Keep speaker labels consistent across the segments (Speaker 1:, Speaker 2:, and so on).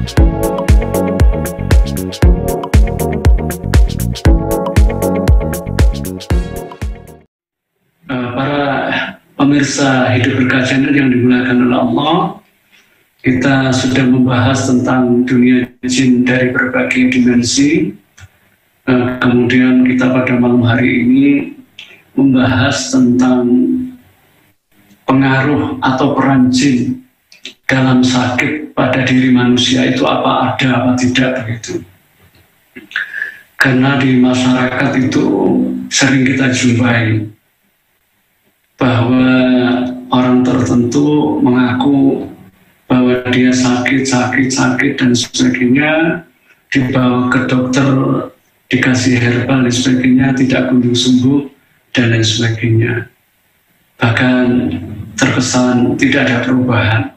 Speaker 1: Para pemirsa Hidup Berkah Channel yang dimuliakan oleh Allah, kita sudah membahas tentang dunia jin dari berbagai dimensi. Kemudian kita pada malam hari ini membahas tentang pengaruh atau peran jin dalam sakit pada diri manusia itu apa ada apa tidak begitu. Karena di masyarakat itu sering kita jumpai bahwa orang tertentu mengaku bahwa dia sakit dan sebagainya, dibawa ke dokter, dikasih herbal dan sebagainya, tidak kunjung sembuh dan lain sebagainya. Bahkan terkesan tidak ada perubahan.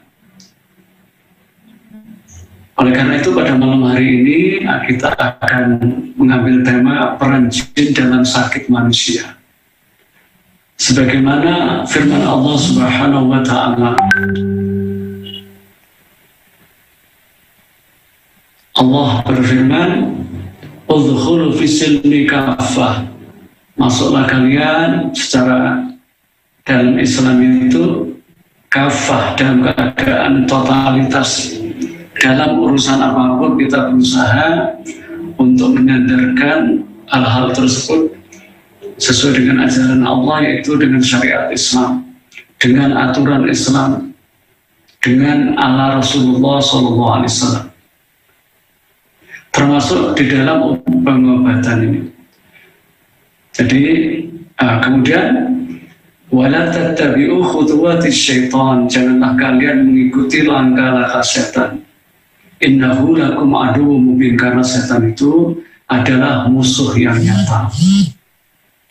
Speaker 1: Oleh karena itu pada malam hari ini kita akan mengambil tema peran jin dalam sakit manusia. Sebagaimana firman Allah Subhanahu wa Ta'ala, Allah berfirman, "Udkhulu fis-silmi kaffah." Masuklah kalian secara dalam Islam itu kafah, dalam keadaan totalitas. Dalam urusan apapun kita berusaha untuk menyandarkan hal-hal tersebut sesuai dengan ajaran Allah, yaitu dengan syariat Islam, dengan aturan Islam, dengan ala Rasulullah SAW, termasuk di dalam pengobatan ini. Jadi kemudian wala tattabi'u khutuwatis syaitan, janganlah kalian mengikuti langkah-langkah setan. Innahu lakum aduwwum mubin, karena setan itu adalah musuh yang nyata.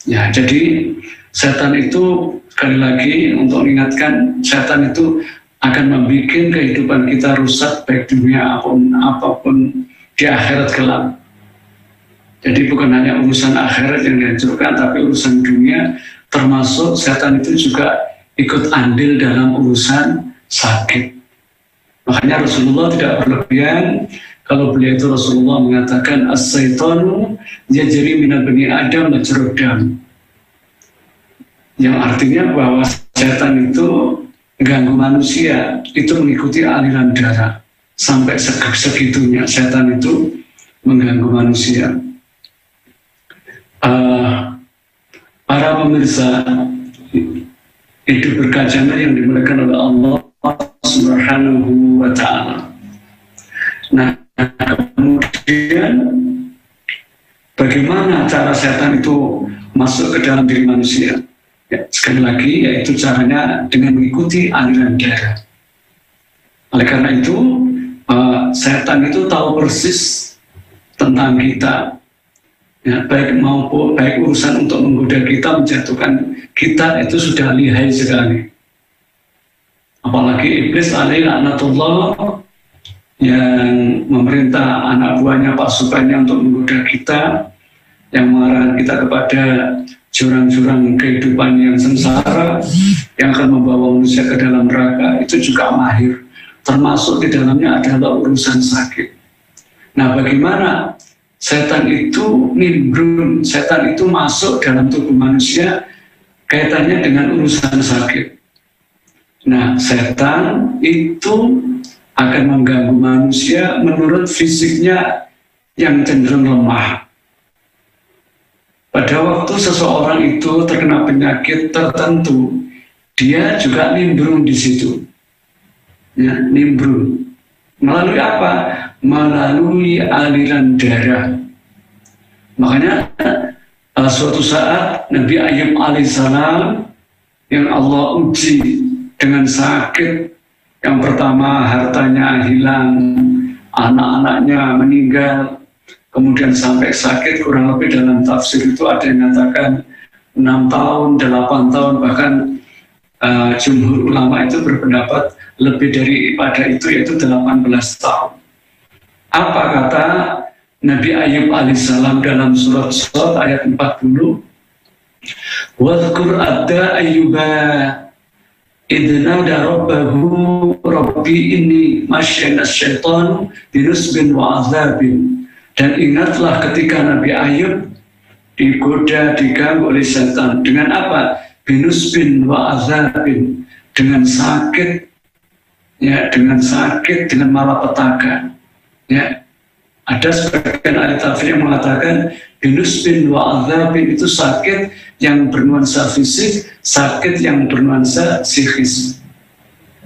Speaker 1: Ya, jadi setan itu sekali lagi untuk mengingatkan, setan itu akan membuat kehidupan kita rusak baik dunia apapun di akhirat kelak. Jadi bukan hanya urusan akhirat yang dihancurkan, tapi urusan dunia, termasuk setan itu juga ikut andil dalam urusan sakit. Makanya Rasulullah tidak berlebihan kalau beliau itu Rasulullah mengatakan as-syaitanu yajri minal bani Adam majrad dam. Yang artinya bahwa setan itu mengganggu manusia, itu mengikuti aliran darah. Sampai segitunya setan itu mengganggu manusia. Para pemirsa Hidup Berkah Channel yang dimuliakan oleh Allah Subhanahu wa Ta'ala. Nah, kemudian bagaimana cara setan itu masuk ke dalam diri manusia? Ya, sekali lagi, yaitu caranya dengan mengikuti aliran darah. Oleh karena itu, setan itu tahu persis tentang kita, ya, baik urusan untuk menggoda kita, menjatuhkan kita, itu sudah lihai sekali. Apalagi iblis alaihi laknatullah yang memerintah anak buahnya, pasukannya untuk menggoda kita, yang mengarahkan kita kepada jurang-jurang kehidupan yang sengsara, yang akan membawa manusia ke dalam neraka, itu juga mahir. Termasuk di dalamnya adalah urusan sakit. Nah, bagaimana setan itu nimbrung, setan itu masuk dalam tubuh manusia kaitannya dengan urusan sakit. Nah, setan itu akan mengganggu manusia menurut fisiknya yang cenderung lemah. Pada waktu seseorang itu terkena penyakit tertentu, dia juga nimbrung di situ. Ya, nimbrung. Melalui apa? Melalui aliran darah. Makanya suatu saat Nabi Ayub alaihissalam yang Allah uji dengan sakit, yang pertama hartanya hilang, anak-anaknya meninggal, kemudian sampai sakit kurang lebih dalam tafsir itu ada yang mengatakan 6 tahun, 8 tahun, bahkan jumhur ulama itu berpendapat lebih daripada itu, yaitu 18 tahun. Apa kata Nabi Ayub alaihissalam dalam surat Shad ayat 40? Wadhkur adda ayyuba idna da rabbahu Rabbi inni masyanas syaitan binusbin wa azabin. Dan ingatlah ketika Nabi Ayub digoda, diganggu oleh setan. Dengan apa? Binusbin wa azabin. Dengan sakit, ya, dengan sakit, dengan malapetaka. Ya, ada sebagian ahli tafsir yang mengatakan binusbin wa azabin itu sakit yang bernuansa fisik, sakit yang bernuansa psikis.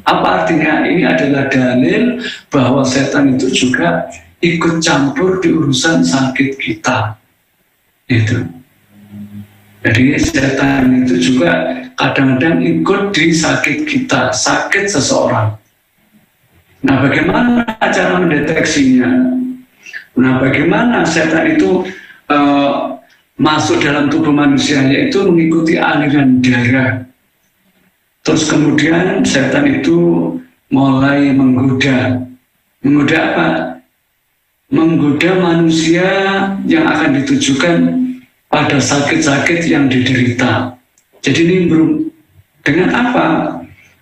Speaker 1: Apa artinya? Ini adalah dalil bahwa setan itu juga ikut campur di urusan sakit kita. Itu. Jadi setan itu juga kadang-kadang ikut di sakit kita, sakit seseorang. Nah, bagaimana cara mendeteksinya? Nah, bagaimana setan itu masuk dalam tubuh manusia, yaitu mengikuti aliran darah. Terus kemudian setan itu mulai menggoda. Menggoda apa? Menggoda manusia yang akan ditujukan pada sakit-sakit yang diderita. Jadi nimbrung. Dengan apa?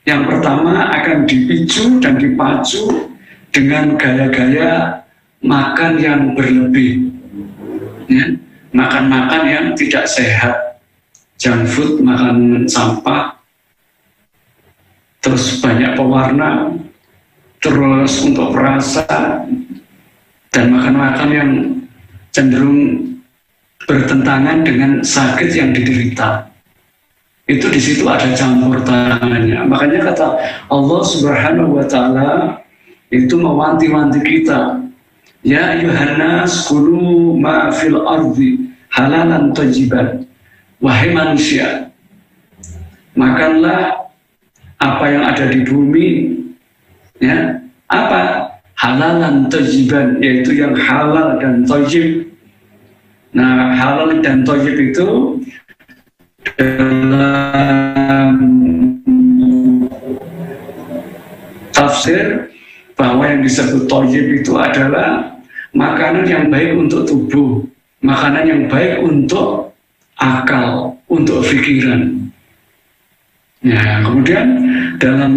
Speaker 1: Yang pertama akan dipicu dan dipacu dengan gaya-gaya makan yang berlebih. Ya, makan-makan yang tidak sehat. Junk food, makan sampah, terus banyak pewarna, terus untuk perasa, dan makan-makan yang cenderung bertentangan dengan sakit yang diderita. Itu di situ ada campur tangannya. Makanya kata Allah Subhanahu wa Ta'ala itu mewanti-wanti kita, ya ayyuhannas kulu ma fil ardi halalan thayyiban. Wahai manusia, makanlah apa yang ada di bumi, ya, apa? Halalan thayyiban, yaitu yang halal dan thayyib. Nah, halal dan thayyib itu dalam tafsir bahwa yang disebut thayyib itu adalah makanan yang baik untuk tubuh, makanan yang baik untuk akal, untuk pikiran. Ya, kemudian dalam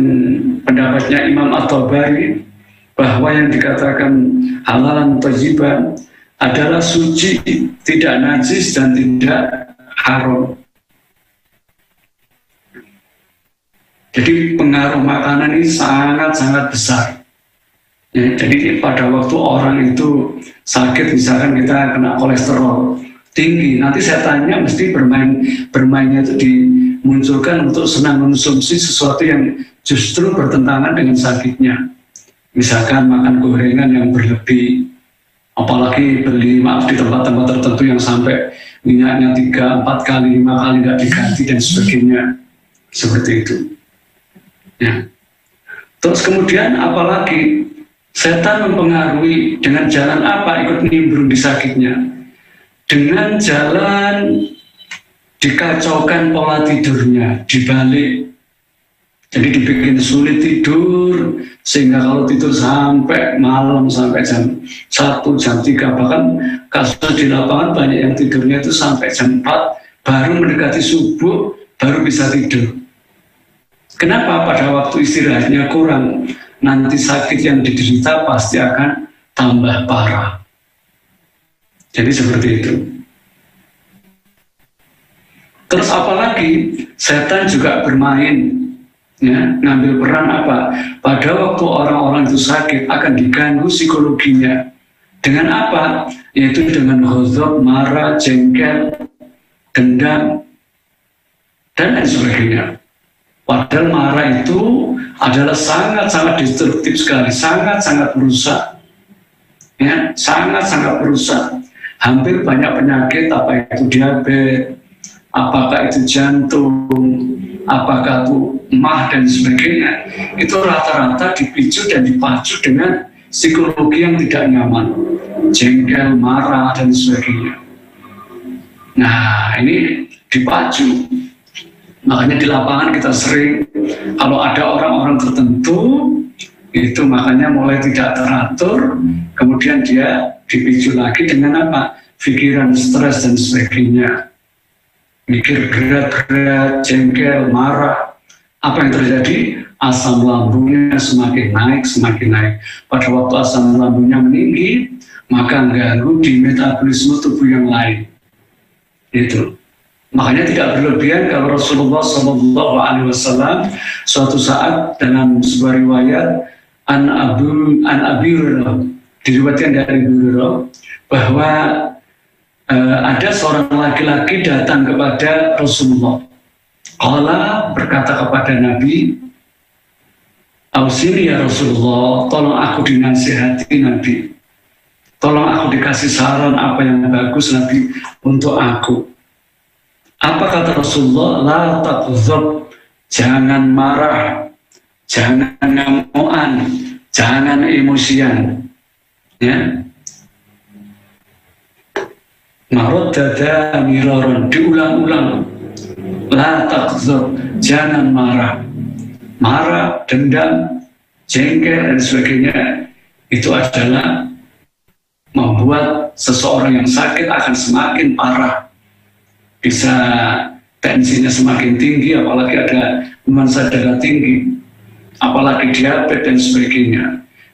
Speaker 1: pendapatnya Imam At-Tabari bahwa yang dikatakan halalan thayyiban adalah suci, tidak najis dan tidak haram. Jadi pengaruh makanan ini sangat-sangat besar. Ya, jadi pada waktu orang itu sakit, misalkan kita kena kolesterol tinggi, nanti setannya mesti bermainnya itu dimunculkan untuk senang mengonsumsi sesuatu yang justru bertentangan dengan sakitnya. Misalkan makan gorengan yang berlebih, apalagi beli di tempat-tempat tertentu yang sampai minyaknya 3, 4 kali, 5 kali nggak diganti dan sebagainya, seperti itu. Ya. Terus kemudian apalagi setan mempengaruhi dengan jalan apa ikut nimbrung di sakitnya? Dengan jalan dikacaukan pola tidurnya, dibalik. Jadi dibikin sulit tidur, sehingga kalau tidur sampai malam, sampai jam 1, jam 3, bahkan kasus di lapangan banyak yang tidurnya itu sampai jam 4, baru mendekati subuh, baru bisa tidur. Kenapa? Pada waktu istirahatnya kurang, nanti sakit yang diderita pasti akan tambah parah. Jadi seperti itu. Terus apalagi, setan juga bermain, ya, ngambil peran apa? Pada waktu orang-orang itu sakit akan diganggu psikologinya. Dengan apa? Yaitu dengan ghadab, marah, jengkel, dendam, dan lain sebagainya. Padahal marah itu adalah sangat-sangat destruktif sekali, sangat-sangat merusak. Ya, sangat-sangat merusak. Hampir banyak penyakit, apa itu diabetes, apakah itu jantung, apakah itu emah dan sebagainya, itu rata-rata dipicu dan dipacu dengan psikologi yang tidak nyaman, jengkel, marah dan sebagainya. Nah, ini dipacu. Makanya di lapangan kita sering kalau ada orang-orang tertentu itu makanya mulai tidak teratur, kemudian dia dipicu lagi dengan apa? Pikiran stres dan sebagainya. Mikir berat-berat, jengkel, marah. Apa yang terjadi? asam lambungnya semakin naik. Pada waktu asam lambungnya meninggi, maka mengganggu di metabolisme tubuh yang lain. Itu. Makanya tidak berlebihan kalau Rasulullah SAW suatu saat dalam sebuah riwayat an Abi Hurairah, diriwayatkan dari Abu Hurairah bahwa ada seorang laki-laki datang kepada Rasulullah. Allah berkata kepada Nabi, "Ausini ya Rasulullah, tolong aku dinasihati Nabi. Tolong aku dikasih saran apa yang bagus Nabi untuk aku." Apa kata Rasulullah? La taqdzab, jangan marah, jangan ngamuan, jangan emosian. Ya. Maroddada miraron, diulang-ulang. La taqdzab, jangan marah. Marah, dendam, jengkel dan sebagainya itu adalah membuat seseorang yang sakit akan semakin parah. Bisa tensinya semakin tinggi, apalagi ada nuansa darah tinggi, apalagi diabetes dan sebagainya.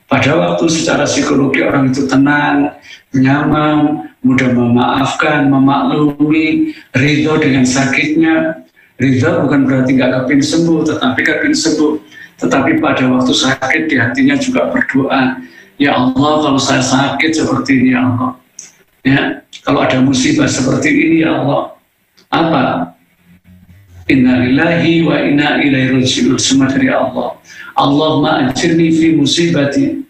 Speaker 1: Pada waktu secara psikologi orang itu tenang, nyaman, mudah memaafkan, memaklumi, ridho dengan sakitnya. Ridho bukan berarti nggak kepin sembuh, tetapi kepin sembuh. Tetapi pada waktu sakit di hatinya juga berdoa, ya Allah kalau saya sakit seperti ini ya Allah. Ya, kalau ada musibah seperti ini ya Allah. Apa? Inna lillahi wa inna ilaihi raji'un, semua dari Allah. Allahumma ajirni fi musibati.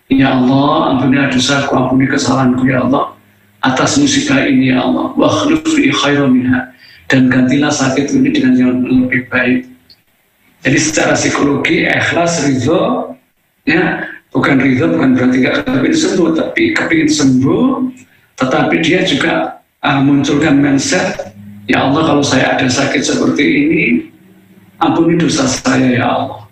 Speaker 1: Ya Allah, ampuni dosaku, ampuni kesalahanku ya Allah atas musibah ini ya Allah. Wa akhlif li khairan minha, dan gantilah sakit ini dengan yang lebih baik. Jadi secara psikologi ikhlas, ridho, ya bukan ridho bukan berarti gak kepingin sembuh, tapi kepingin sembuh, tetapi dia juga munculkan mindset, ya Allah kalau saya ada sakit seperti ini, ampuni dosa saya ya Allah,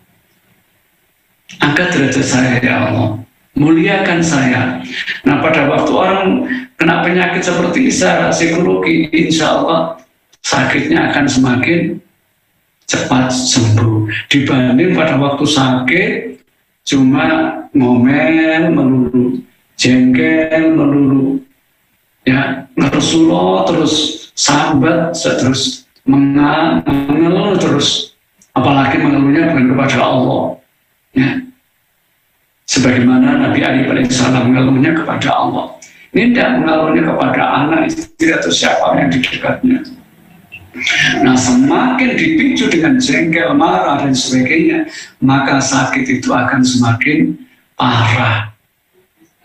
Speaker 1: angkat derajat saya ya Allah, muliakan saya. Nah pada waktu orang kena penyakit seperti secara psikologi, insya Allah sakitnya akan semakin cepat sembuh dibanding pada waktu sakit cuma ngomel melulu, jengkel melulu, ya ngerusuloh terus, sambat terus, mengeluh terus, apalagi mengeluhnya bukan kepada Allah, ya sebagaimana Nabi Ali alaihissalam mengeluhnya kepada Allah. Ini tidak mengeluhnya kepada anak, istri atau siapa yang di dekatnya. Nah semakin dipicu dengan jengkel, marah dan sebagainya, maka sakit itu akan semakin parah.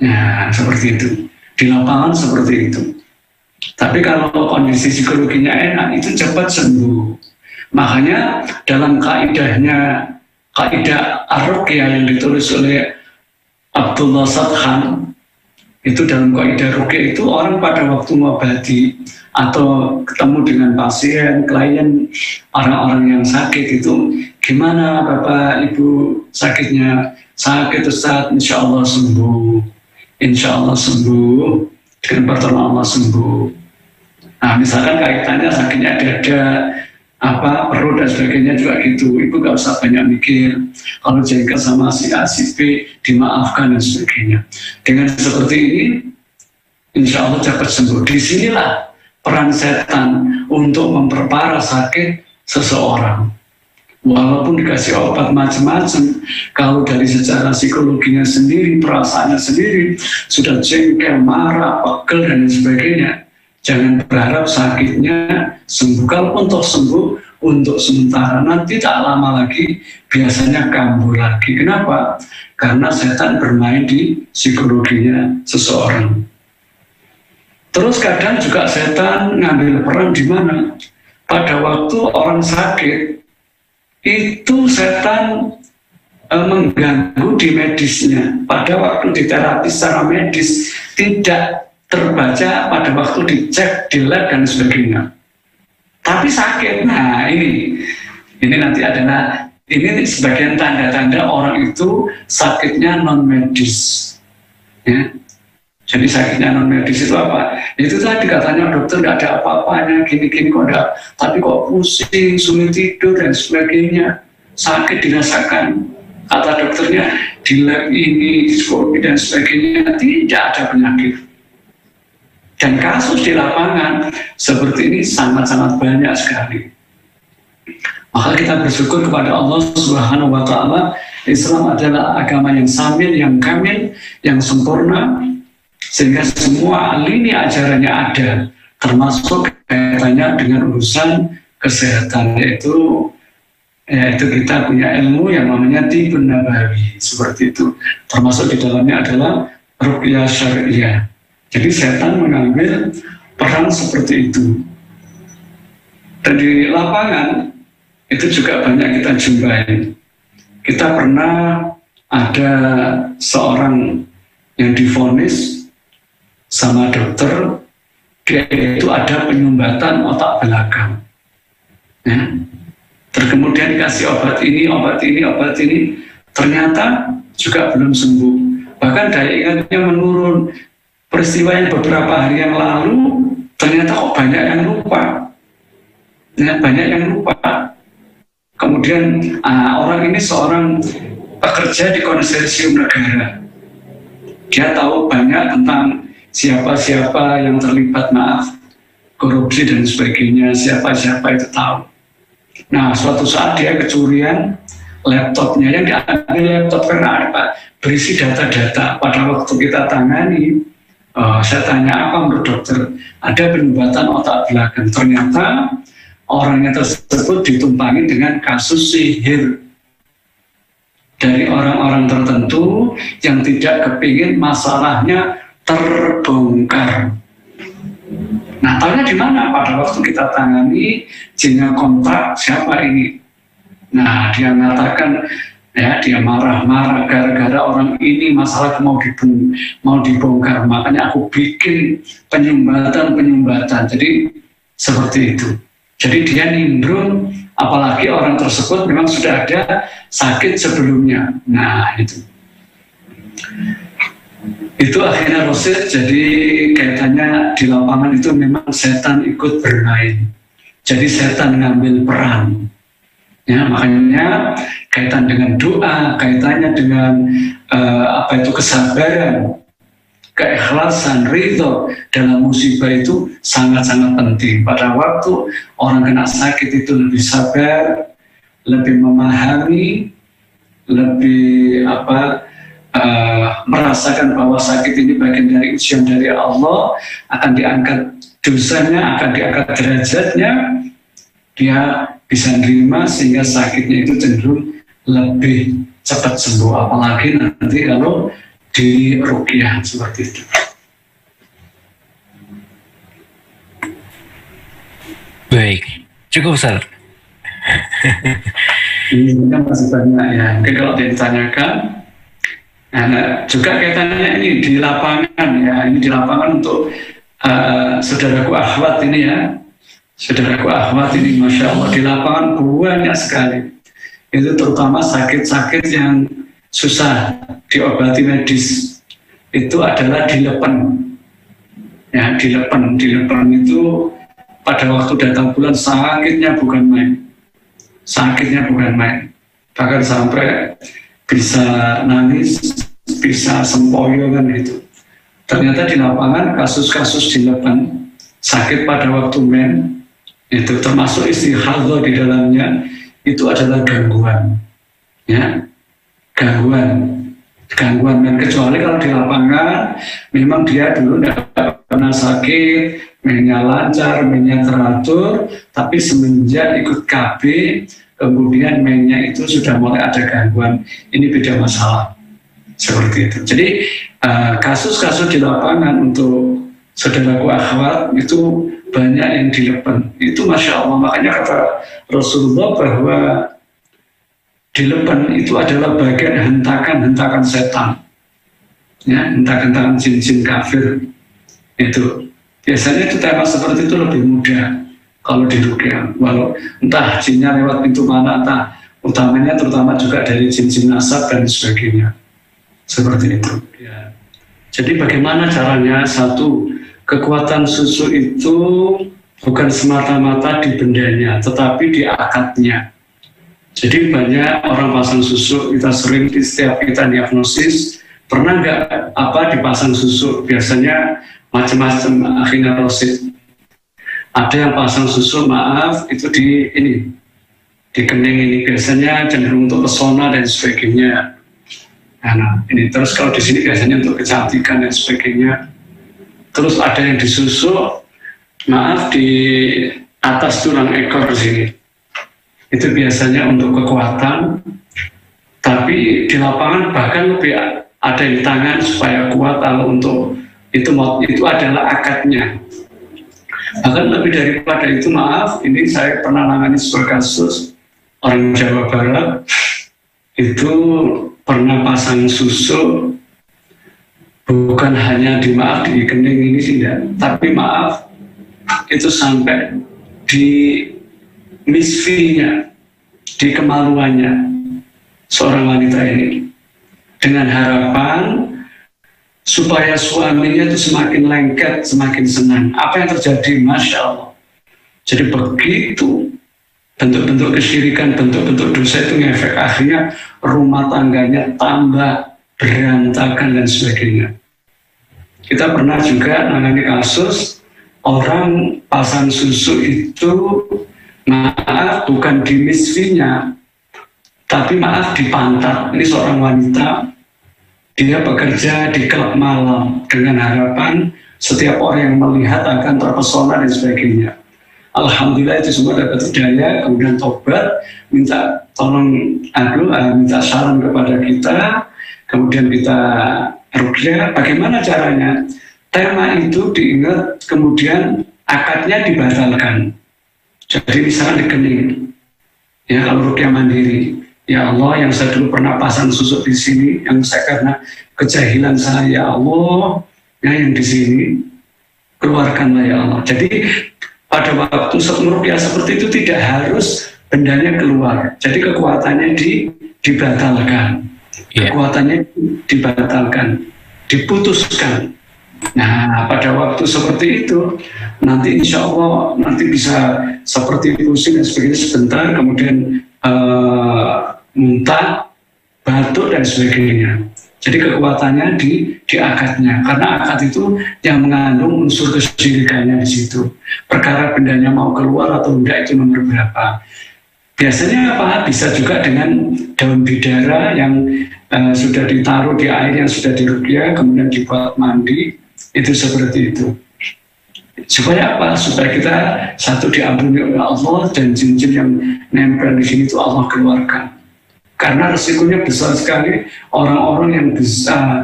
Speaker 1: Nah seperti itu, di lapangan seperti itu. Tapi kalau kondisi psikologinya enak, itu cepat sembuh. Makanya dalam kaidahnya, kaidah Ar-Ruqyah yang ditulis oleh Abdullah Sadkhan, itu dalam kaidah Ruqyah itu orang pada waktu mengobati atau ketemu dengan pasien, klien, orang-orang yang sakit itu, gimana Bapak Ibu sakitnya? Sakit Ustaz, insya Allah sembuh, insya Allah sembuh, dengan pertolongan Allah sembuh. Nah misalkan kaitannya sakitnya dada, perut dan sebagainya juga gitu, Ibu gak usah banyak mikir, kalau jengkel sama si A, si B, dimaafkan dan sebagainya. Dengan seperti ini, insya Allah cepat sembuh. Disinilah peran setan untuk memperparah sakit seseorang. Walaupun dikasih obat macam-macam, kalau dari secara psikologinya sendiri, perasaannya sendiri, sudah jengkel, marah, pegel dan sebagainya, jangan berharap sakitnya sembuh. Kalau untuk sembuh, untuk sementara, nanti tak lama lagi biasanya kambuh lagi. Kenapa? Karena setan bermain di psikologinya seseorang. Terus kadang juga setan ngambil peran di mana? Pada waktu orang sakit, itu setan mengganggu di medisnya. Pada waktu di terapi secara medis tidak terbaca pada waktu dicek di lab dan sebagainya. Tapi sakit. Nah ini nanti adalah ini sebagian tanda-tanda orang itu sakitnya non medis. Ya. Jadi sakitnya non medis itu apa? Itu tadi katanya dokter nggak ada apa-apanya, gini-gini kok enggak, tapi kok pusing, sulit tidur dan sebagainya. sakit dirasakan, kata dokternya di lab ini, COVID dan sebagainya, tidak ada penyakit. Dan kasus di lapangan seperti ini sangat-sangat banyak sekali. Maka kita bersyukur kepada Allah Subhanahu wa Ta'ala. Islam adalah agama yang samil, yang kamil, yang sempurna, sehingga semua lini ajarannya ada, termasuk kaitannya dengan urusan kesehatan, yaitu kita punya ilmu yang namanya Tibun Nabawi, seperti itu. Termasuk di dalamnya adalah ruqyah syariah. Jadi setan mengambil peran seperti itu. Dan di lapangan itu juga banyak kita jumpai. Kita pernah ada seorang yang divonis sama dokter, dia itu ada penyumbatan otak belakang. Ya. Terus kemudian dikasih obat ini, ternyata juga belum sembuh. Bahkan daya ingatnya menurun. Peristiwa yang beberapa hari yang lalu, ternyata kok banyak yang lupa. Ya, banyak yang lupa. Kemudian orang ini seorang pekerja di konsorsium negara. Dia tahu banyak tentang siapa-siapa yang terlibat, korupsi dan sebagainya, siapa-siapa itu tahu. Nah, suatu saat dia kecurian laptopnya, yang diambil laptop karena berisi data-data. Pada waktu kita tangani, saya tanya apa menurut dokter, ada penyumbatan otak belakang. Ternyata orangnya tersebut ditumpangi dengan kasus sihir dari orang-orang tertentu yang tidak kepingin masalahnya terbongkar. Nah, tahunya di mana? Pada waktu kita tangani, jinnya kontak, siapa ini? Nah, dia mengatakan, ya, dia marah-marah gara-gara orang ini masalah mau dibongkar, makanya aku bikin penyumbatan. Jadi seperti itu. Jadi dia nimbrung, apalagi orang tersebut memang sudah ada sakit sebelumnya. Nah, itu akhirnya Rosid. Jadi kaitannya di lapangan itu memang setan ikut bermain. Jadi setan ngambil peran. Ya, makanya kaitan dengan doa, kaitannya dengan kesabaran, keikhlasan, ridho dalam musibah itu sangat-sangat penting. Pada waktu orang kena sakit itu lebih sabar, lebih memahami, lebih merasakan bahwa sakit ini bagian dari ujian dari Allah, akan diangkat dosanya, akan diangkat derajatnya, dia bisa menerima sehingga sakitnya itu cenderung lebih cepat sembuh. Apalagi nanti kalau di ruqyah seperti itu.
Speaker 2: Baik, cukup Ustaz.
Speaker 1: Ini masih banyak ya. Mungkin kalau ditanyakan, juga kaitannya ini di lapangan ya. Ini di lapangan untuk saudaraku akhwat ini ya. Saudaraku akhwat ini, Masya Allah, di lapangan banyak sekali. Itu terutama sakit-sakit yang susah diobati medis. Itu adalah dilepen. Ya, dilepen itu pada waktu datang bulan sakitnya bukan main. Sakitnya bukan main. Bahkan sampai bisa nangis, bisa sempoyo kan itu. Ternyata di lapangan kasus-kasus dilepen, sakit pada waktu men, itu termasuk istihadhah di dalamnya, itu adalah gangguan, ya, gangguan. Dan kecuali kalau di lapangan memang dia dulu tidak pernah sakit, mainnya lancar, mainnya teratur, tapi semenjak ikut KB, kemudian mainnya itu sudah mulai ada gangguan. Ini beda masalah, seperti itu. Jadi kasus-kasus di lapangan untuk saudaraku akhwat itu banyak yang dilepen. Itu Masya Allah, makanya kata Rasulullah bahwa dilepen itu adalah bagian hentakan-hentakan setan, ya, hentakan-hentakan jin-jin kafir. Itu biasanya itu tema seperti itu lebih mudah kalau di ruqyah. Walau entah jinnya lewat pintu mana, entah utamanya terutama juga dari jin-jin nasab dan sebagainya, seperti itu. Ya. Jadi bagaimana caranya? Satu, kekuatan susu itu bukan semata-mata di bendanya, tetapi di akadnya. Jadi banyak orang pasang susuk, kita sering di setiap kita diagnosis, pernah nggak dipasang susuk? Biasanya macam-macam akhirnya rosid. Ada yang pasang susuk, maaf, itu di kening ini biasanya cenderung untuk pesona dan sebagainya. Nah, ini terus kalau di sini biasanya untuk kecantikan dan sebagainya. Terus ada yang disusuk, maaf, di atas tulang ekor di sini. Itu biasanya untuk kekuatan, tapi di lapangan bahkan lebih ada di tangan supaya kuat. Kalau untuk itu adalah akadnya. Bahkan lebih daripada itu, maaf, ini saya pernah nangani sebuah kasus orang Jawa Barat itu pernah pasang susuk, bukan hanya di kening ini tidak, tapi maaf itu sampai di misfinya, di kemaluannya seorang wanita ini, dengan harapan supaya suaminya itu semakin lengket, semakin senang. Apa yang terjadi? Masya Allah. Jadi begitu bentuk-bentuk kesyirikan, bentuk-bentuk dosa itu ngefek, akhirnya rumah tangganya tambah berantakan dan sebagainya. Kita pernah juga menangani kasus orang pasang susu itu, maaf, bukan di misfinya, tapi maaf di pantat. Ini seorang wanita, dia bekerja di klub malam dengan harapan setiap orang yang melihat akan terpesona dan sebagainya. Alhamdulillah itu semua dapat hidayah, kemudian tobat, minta tolong minta saran kepada kita, kemudian kita ruqyah. Bagaimana caranya? Tema itu diingat, kemudian akadnya dibatalkan. Jadi misalnya di kening, ya kalau ruqyah mandiri, ya Allah, yang saya dulu pernah pasang susuk di sini, yang saya karena kejahilan saya, ya Allah, ya yang di sini keluarkanlah ya Allah. Jadi pada waktu ruqyah seperti itu tidak harus bendanya keluar. Jadi kekuatannya dibatalkan, kekuatannya dibatalkan, diputuskan. Nah, pada waktu seperti itu, nanti insya Allah nanti bisa seperti pusing dan sebagainya sebentar, kemudian muntah, batuk dan sebagainya. Jadi kekuatannya di akadnya, karena akad itu yang mengandung unsur kesyirikannya di situ. Perkara bendanya mau keluar atau enggak itu nomor berapa. Biasanya apa? Bisa juga dengan daun bidara yang sudah ditaruh di air yang sudah diruqyah, kemudian dibuat mandi, itu seperti itu. Supaya apa? Supaya kita satu diampuni oleh Allah dan jin-jin yang nempel di sini itu Allah keluarkan. Karena risikonya besar sekali, orang-orang yang bisa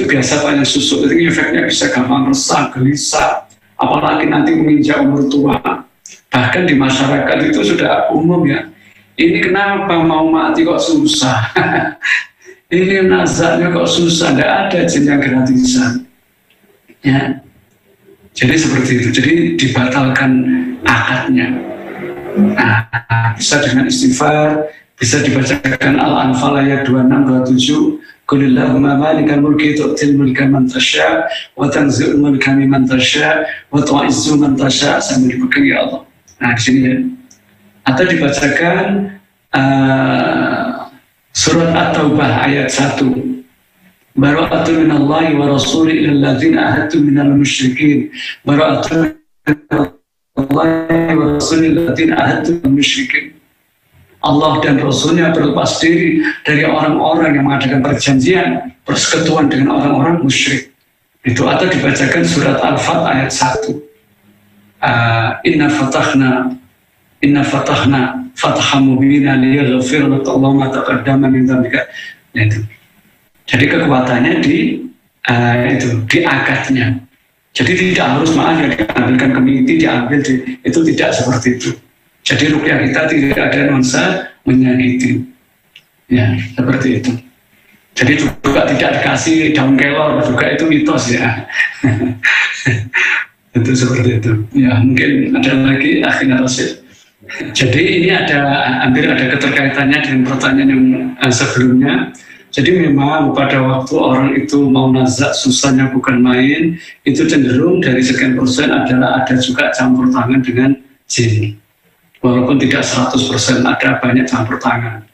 Speaker 1: biasa banyak susuk itu efeknya bisa gampang resah, gelisah, apalagi nanti menginjak umur tua. Bahkan di masyarakat itu sudah umum ya, ini kenapa mau mati kok susah, ini nazarnya kok susah, tidak ada jin yang gratisan. Ya, jadi seperti itu. Jadi dibatalkan akadnya. Nah, bisa dengan istighfar, bisa dibacakan Al-Anfal ayat 26-27. Qulillahumma malikal mulki tu'til mulka man tasha' wa tanzi'ul mulka mimman tasha' wa tu'izzu man tasha' sambil dipegang ya Allah. Nah, di sini ya. Atau dibacakan surat At-Taubah ayat 1. Bara'atu minallahi wa rasuli ilal ladzina ahadtu minal musyrikin. Bara'atu minallahi wa rasuli ilal ladzina ahadtu minal musyrikin. Allah dan Rasulnya berlepas diri dari orang-orang yang mengadakan perjanjian, persekutuan dengan orang-orang musyrik. Itu atau dibacakan surat Al-Fat ayat 1. Inna fatahna fatha mubina liyaghfir laka Allahu ma taqaddama min dzambika. Itu. Jadi kekuatannya di akadnya. Jadi tidak harus yang diambilkan kemiti, diambil itu tidak seperti itu. Jadi ruqyah kita tidak ada nuansa menyakiti. Ya, seperti itu. Jadi juga tidak dikasih daun kelor, juga itu mitos ya. Itu seperti itu. Ya, mungkin ada lagi akhirnya Rasul. Jadi ini hampir ada keterkaitannya dengan pertanyaan yang sebelumnya. Jadi memang pada waktu orang itu mau nazak susahnya bukan main, itu cenderung dari sekian persen adalah ada juga campur tangan dengan jin. walaupun tidak 100%, ada banyak campur tangan.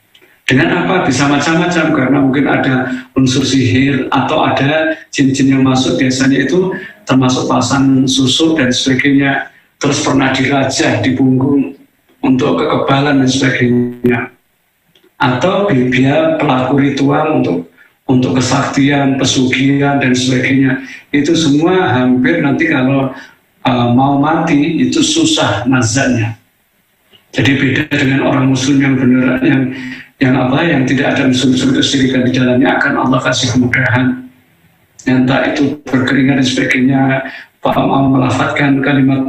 Speaker 1: Dengan apa? Bisa macam-macam, karena mungkin ada unsur sihir atau ada jin-jin yang masuk, biasanya itu termasuk pasang susuk dan sebagainya, terus pernah dirajah di punggung untuk kekebalan dan sebagainya, atau dia pelaku ritual untuk kesaktian, pesugihan dan sebagainya. Itu semua hampir nanti kalau mau mati itu susah nazarnya. Jadi beda dengan orang muslim yang benar, yang tidak ada unsur-unsur kesyirikan di dalamnya, akan Allah kasih kemudahan. Entah itu berkeringat dan sebagainya, Pak mau melafadzkan kalimat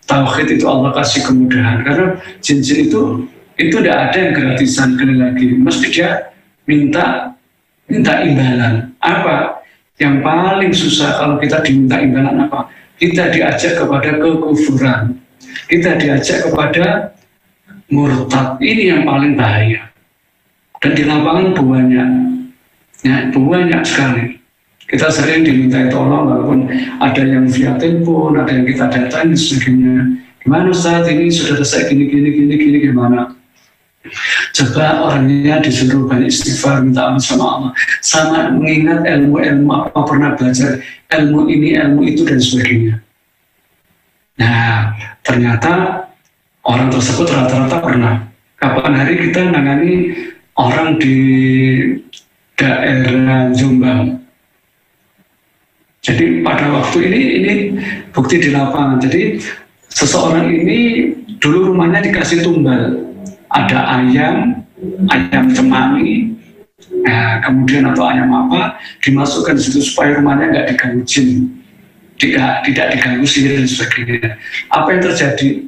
Speaker 1: tauhid, itu Allah kasih kemudahan. Karena jin-jin itu tidak ada yang gratisan, sekali lagi. Mesti dia minta imbalan. Apa? Yang paling susah kalau kita diminta imbalan apa? Kita diajak kepada kekufuran. Kita diajak kepada murtad. Ini yang paling bahaya. Dan di lapangan banyak. Ya, banyak sekali. Kita sering diminta tolong, walaupun ada yang via telepon, ada yang kita datang dan sebagainya. Gimana Ustaz, ini sudah selesai gini, gimana? Coba orangnya disuruh banyak istighfar, minta ampun sama Allah, sama mengingat ilmu apa, pernah belajar ilmu ini, ilmu itu dan sebagainya. Nah, ternyata orang tersebut rata-rata pernah. Kapan hari kita nangani orang di daerah Jombang. Jadi pada waktu ini bukti di lapangan. Jadi seseorang ini dulu rumahnya dikasih tumbal. Ada ayam cemani, kemudian atau ayam apa, dimasukkan di situ supaya rumahnya nggak diganggu jin, tidak diganggu sihir dan sebagainya. Apa yang terjadi?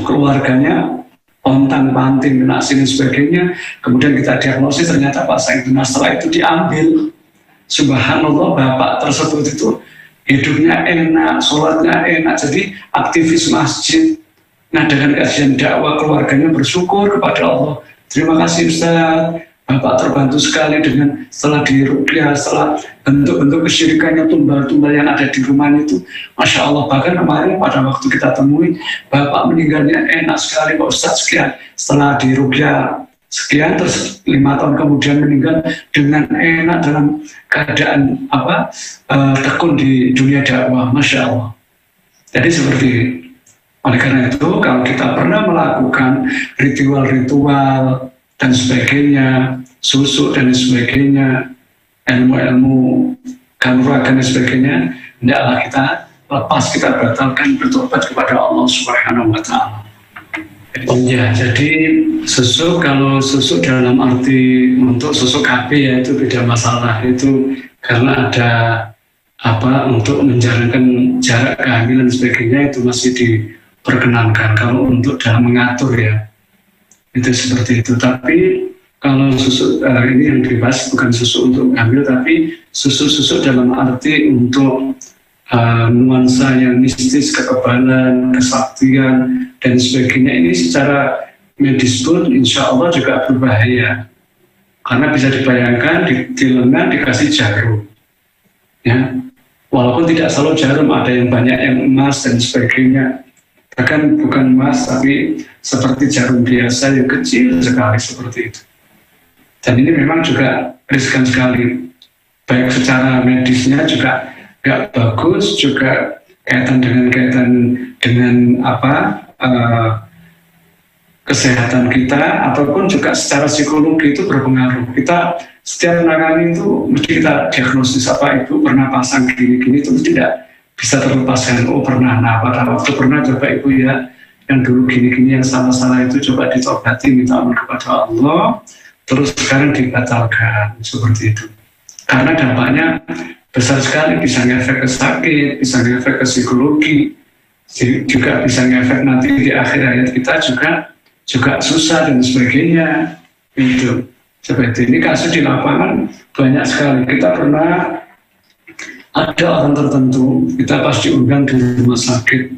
Speaker 1: Keluarganya pontang-panting, kena sini dan sebagainya. Kemudian kita diagnosis, ternyata pasang itu. Nah, setelah itu diambil, subhanallah, bapak tersebut itu hidupnya enak, sholatnya enak, jadi aktivis masjid. Nah, dengan kajian dakwah, keluarganya bersyukur kepada Allah. Terima kasih Ustaz, Bapak terbantu sekali dengan setelah diruqyah, setelah bentuk-bentuk kesyirikannya, tumbal-tumbal yang ada di rumahnya itu. Masya Allah, bahkan kemarin pada waktu kita temui, Bapak meninggalnya enak sekali Pak Ustaz, sekian. Setelah diruqyah sekian, terus 5 tahun kemudian meninggal dengan enak dalam keadaan tekun di dunia dakwah. Masya Allah. Jadi seperti itu. Oleh karena itu, kalau kita pernah melakukan ritual-ritual dan sebagainya, susuk dan sebagainya, ilmu-ilmu kanuragan dan sebagainya, hendaklah kita lepas, kita batalkan, bertobat kepada Allah Subhanahu wa Ta'ala. Ya, jadi susuk, kalau susuk dalam arti untuk susuk KB ya itu beda masalah, itu karena ada untuk menjalankan jarak kehamilan dan sebagainya, itu masih diperkenankan. Kalau untuk dalam mengatur ya itu seperti itu. Tapi kalau susuk ini yang dibahas bukan susuk untuk hamil, tapi susuk-susuk dalam arti untuk nuansa yang mistis, kekebalan, kesaktian dan sebagainya. Ini secara medis pun insya Allah juga berbahaya, karena bisa dibayangkan di lengan dikasih jarum ya, walaupun tidak selalu jarum, ada yang banyak yang emas dan sebagainya. Bahkan bukan emas, tapi seperti jarum biasa yang kecil sekali seperti itu. Dan ini memang juga riskan sekali, baik secara medisnya juga nggak bagus, juga kaitan dengan kesehatan kita, ataupun juga secara psikologi itu berpengaruh. Kita setiap menangani itu mesti kita diagnosis, ibu pernah pasang gini-gini, itu tidak bisa terlepaskan. Oh pernah, nah pada waktu pernah coba ibu ya, yang dulu gini-gini yang salah-salah itu coba ditobati, minta ampun kepada Allah, terus sekarang dibatalkan, seperti itu. Karena dampaknya besar sekali, bisa ngefek ke sakit, bisa ngefek ke psikologi, juga bisa ngefek nanti di akhir hayat kita juga susah dan sebagainya. Itu seperti ini, kasus di lapangan banyak sekali. Kita pernah ada orang tertentu, kita pas diundang di rumah sakit.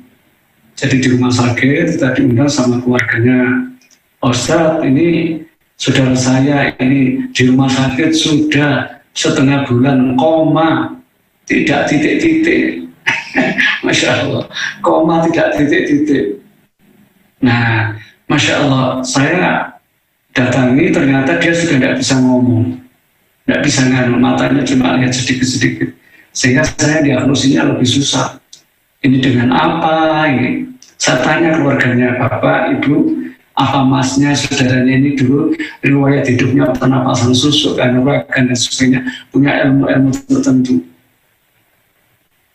Speaker 1: Jadi di rumah sakit kita diundang sama keluarganya. Ustaz, ini saudara saya ini di rumah sakit sudah setengah bulan koma, tidak titik-titik. Masya Allah, koma tidak titik-titik. Nah, Masya Allah, saya datangi ternyata dia sudah tidak bisa ngomong, tidak bisa nganu, matanya cuma lihat sedikit-sedikit, sehingga saya diagnosinya lebih susah. Ini dengan apa ini? Saya tanya keluarganya, bapak, ibu, apa masnya, saudaranya ini dulu riwayat hidupnya pernah pasang susu, dan sebagainya, punya ilmu-ilmu tertentu.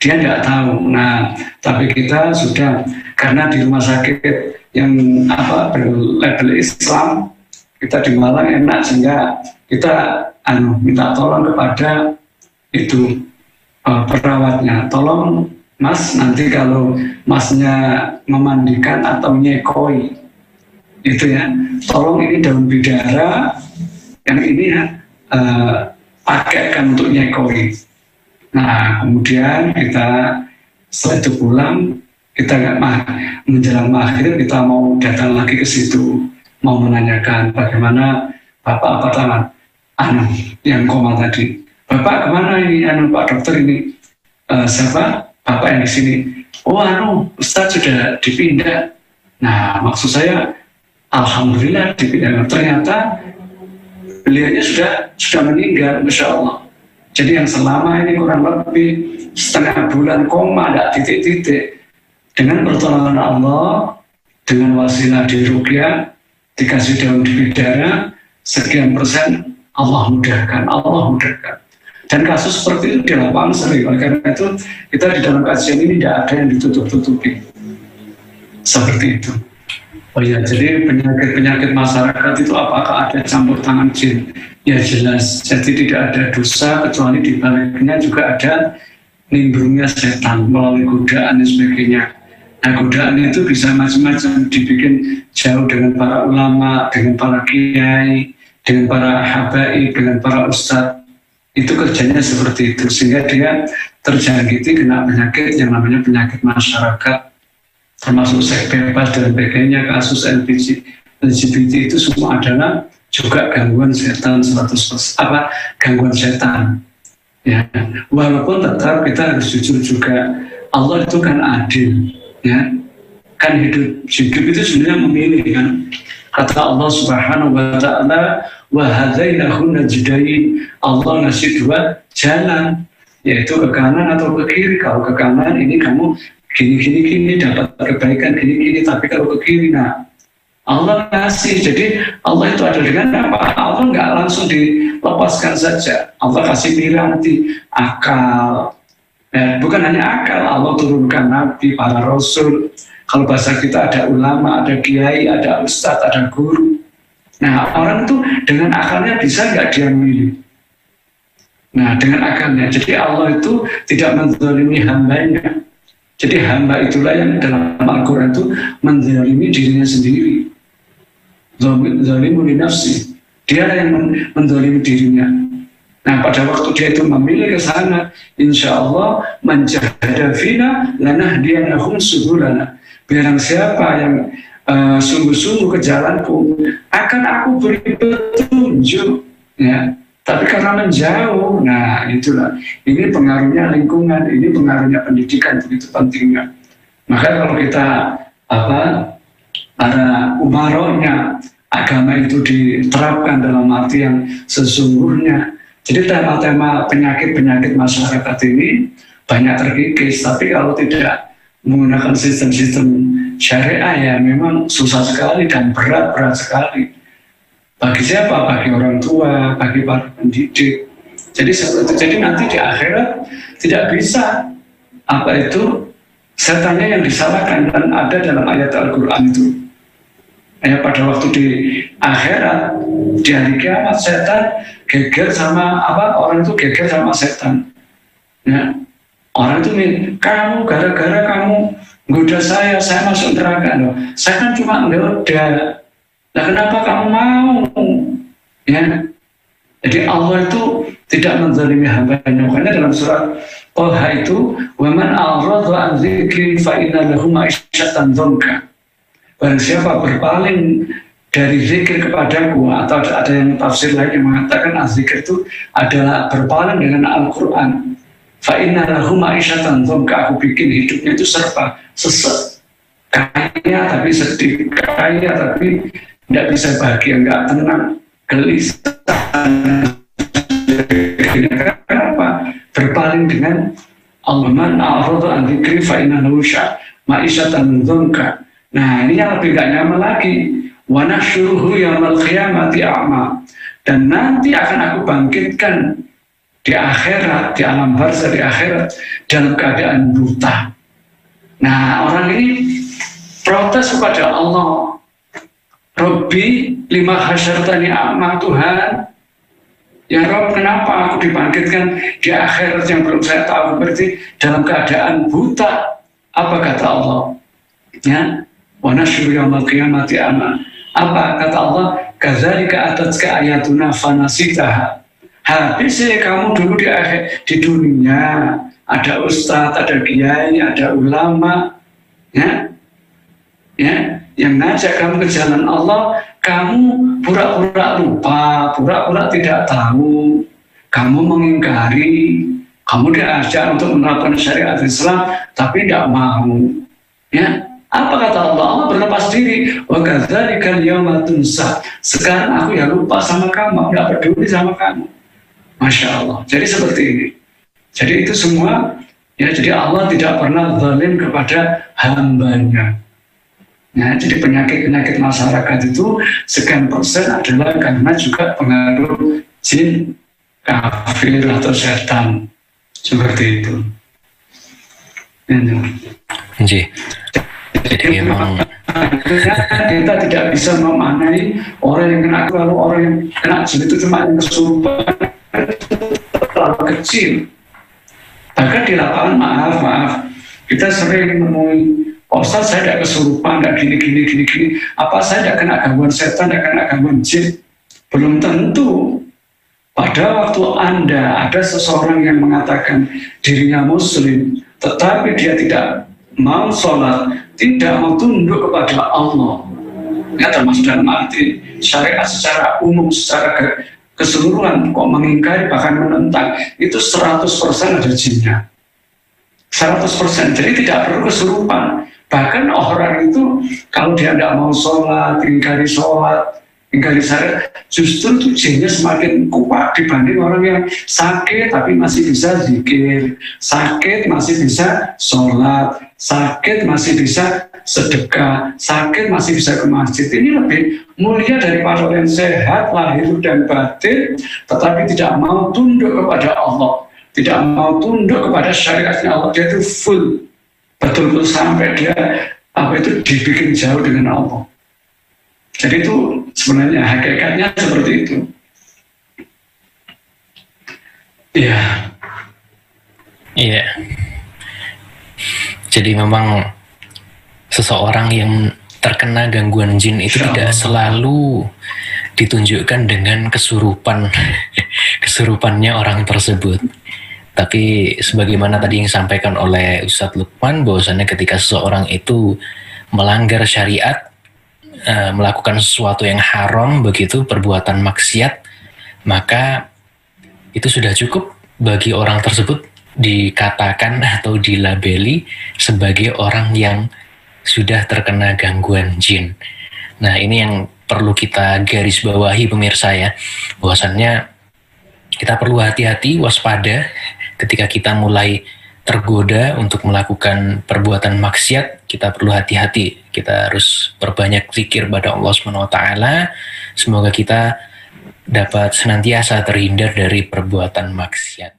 Speaker 1: Dia tidak tahu. Nah, tapi kita sudah, karena di rumah sakit yang berlabel Islam, kita di Malang enak, sehingga kita minta tolong kepada itu perawatnya, tolong Mas, nanti kalau masnya memandikan atau nyekoi itu ya, tolong ini daun bidara yang ini ya pakaikan untuk nyekoi. Nah, kemudian kita setelah itu pulang, kita menjelang maghrib kita mau datang lagi ke situ, mau menanyakan bagaimana Bapak yang koma tadi. Bapak kemana ini? Pak dokter ini siapa? Bapak yang di sini. Oh, Ustadz sudah dipindah. Nah, maksud saya, alhamdulillah dipindah. Ternyata beliaunya sudah meninggal, Masya Allah. Jadi yang selama ini kurang lebih setengah bulan koma, ada titik-titik. Dengan pertolongan Allah, dengan wasilah di ruqyah, dikasih daun bidara, sekian persen Allah mudahkan. Dan kasus seperti itu di lapangan sering. Oleh karena itu, kita di dalam kajian ini tidak ada yang ditutup-tutupi. Seperti itu. Oh ya, jadi penyakit-penyakit masyarakat itu apakah ada campur tangan jin? Ya jelas, jadi tidak ada dosa, kecuali di baliknya juga ada nimbrungnya setan melalui godaan dan sebagainya. Nah, godaan itu bisa macam-macam, dibikin jauh dengan para ulama, dengan para kiai, dengan para habaib, dengan para ustadz. Itu kerjanya seperti itu, sehingga dia terjangkiti kena penyakit yang namanya penyakit masyarakat, termasuk seks bebas dan sebagainya. Kasus LGBT itu semua adalah juga gangguan setan 100%, gangguan setan ya. Walaupun tetap kita harus jujur juga, Allah itu kan adil ya, kan hidup itu sebenarnya memilih kan. Kata Allah Subhanahu wa ta'ala, wa hadainahu najdain, Allah ngasih dua jalan, yaitu ke kanan atau ke kiri. Kalau ke kanan ini kamu gini dapat kebaikan gini, tapi kalau ke kiri, nah Allah kasih. Jadi Allah itu ada dengan apa? Allah nggak langsung dilepaskan saja. Allah kasih piranti, akal. Bukan hanya akal, Allah turunkan nabi, para rasul. Kalau bahasa kita ada ulama, ada kiai, ada ustadz, ada guru. Nah, orang itu dengan akalnya bisa nggak dia milih? Nah, dengan akalnya. Jadi Allah itu tidak menzalimi hambanya. Jadi hamba itulah yang dalam Al-Quran itu menzalimi dirinya sendiri. Zalimun li nafsi. Dia yang menzalimi dirinya. Nah, pada waktu dia itu memilih ke sana, insya Allah menjahada fina lanahdiyannahum subulana. Barang siapa yang sungguh-sungguh ke jalanku, akan aku beri petunjuk ya. Tapi karena menjauh, nah itulah, ini pengaruhnya lingkungan, ini pengaruhnya pendidikan, begitu pentingnya. Maka kalau kita para umarohnya agama itu diterapkan dalam arti yang sesungguhnya. Jadi tema-tema penyakit-penyakit masyarakat ini banyak terkikis, tapi kalau tidak menggunakan sistem-sistem syariah ya memang susah sekali dan berat sekali. Bagi siapa? Bagi orang tua, bagi para pendidik. Jadi nanti di akhirat tidak bisa setannya yang disalahkan, dan ada dalam ayat Al-Quran itu. Pada waktu di akhirat, di hari kiamat, setan geger sama orang itu geger sama setan. Ya. Orang itu nih, kamu gara-gara kamu goda saya masuk neraka loh. Saya kan cuma goda. Nah, kenapa kamu mau? Ya. Jadi Allah itu tidak menzalimi hambanya. Makanya dalam surat Toha itu, "Waman a'rada an dzikri fa inna lahu ma'isyatan dzanka." Barang siapa berpaling dari zikir kepadaku, atau ada yang tafsir lain yang mengatakan zikir itu adalah berpaling dengan Al-Quran. Fa inna lahu ma'isyatan dzanka, aku bikin hidupnya itu serba sesat. kaya tapi sedih, kaya tapi tidak bisa bahagia, nggak tenang, gelisah. Kenapa? Berpaling dengan Allah. Man a'rada an dzikri fa inna lahu ma'isyatan dzunka. Nah, ini yang lebih gak nyaman lagi. Wa nahsyuruhu yaumil qiyamati a'ma. Dan nanti akan aku bangkitkan di akhirat, di alam barzah, di akhirat dalam keadaan buta. Nah, orang ini protes kepada Allah. Robbi lima hasyartani a'ma, Tuhan. Ya Rob, kenapa aku dibangkitkan di akhirat yang belum saya tahu, berarti dalam keadaan buta? Apa kata Allah? Ya, wa nasyuru yaumil qiyamati a'ma. Apa kata Allah? Kadzalika atatka ayatuna fanasitaha. Habis kamu dulu di dunia ada ustadz, ada kiai, ada ulama, ya, yang ngajak kamu ke jalan Allah, kamu pura-pura lupa, pura-pura tidak tahu, kamu mengingkari, kamu diajak untuk menerapkan syariat Islam, tapi tidak mau. Ya, apa kata Allah? Allah berlepas diri. Wa kadzalika al-yauma tunsa. Sekarang aku ya lupa sama kamu, tidak peduli sama kamu. Masya Allah. Jadi seperti ini. Jadi itu semua, ya. Jadi Allah tidak pernah zalim kepada hambanya. Nah, jadi penyakit-penyakit masyarakat itu sekian persen adalah karena juga pengaruh jin, kafir atau setan, seperti itu.
Speaker 2: Jadi memang
Speaker 1: kita tidak bisa memaknai orang yang kena, kalau orang yang kena jin itu cuma yang kesurupan terlalu kecil. Bahkan di lapangan maaf, kita sering menemui, Ustaz, saya tidak kesurupan, tidak gini. Apa saya tidak kena gangguan setan, tidak kena gangguan jin? Belum tentu. Pada waktu Anda ada seseorang yang mengatakan dirinya Muslim, tetapi dia tidak mau sholat, tidak mau tunduk kepada Allah, ya, termasuk dalam arti syariat secara umum, secara keseluruhan, kok mengingkari bahkan menentang, itu 100% ada jinnya. 100%. Jadi tidak perlu kesurupan. Bahkan orang itu kalau dia tidak mau sholat, ingkari syariat, justru itu jinnya semakin kuat dibanding orang yang sakit tapi masih bisa zikir, sakit masih bisa sholat, sakit masih bisa sedekah, sakit masih bisa ke masjid. Ini lebih mulia daripada orang yang sehat lahir dan batin tetapi tidak mau tunduk kepada Allah, tidak mau tunduk kepada syariatnya Allah. Dia itu full, betul-betul sampai dia dibikin jauh dengan Allah. Jadi itu sebenarnya hakikatnya seperti itu. Iya.
Speaker 2: Iya. Jadi memang seseorang yang terkena gangguan jin itu tidak selalu ditunjukkan dengan kesurupannya orang tersebut. Tapi sebagaimana tadi yang disampaikan oleh Ustadz Lukman, bahwasannya ketika seseorang itu melanggar syariat, melakukan sesuatu yang haram, begitu perbuatan maksiat, maka itu sudah cukup bagi orang tersebut dikatakan atau dilabeli sebagai orang yang sudah terkena gangguan jin. Nah, ini yang perlu kita garis bawahi pemirsa ya, bahwasannya kita perlu hati-hati, waspada ketika kita mulai tergoda untuk melakukan perbuatan maksiat. Kita perlu hati-hati, kita harus perbanyak zikir pada Allah SWT. Semoga kita dapat senantiasa terhindar dari perbuatan maksiat.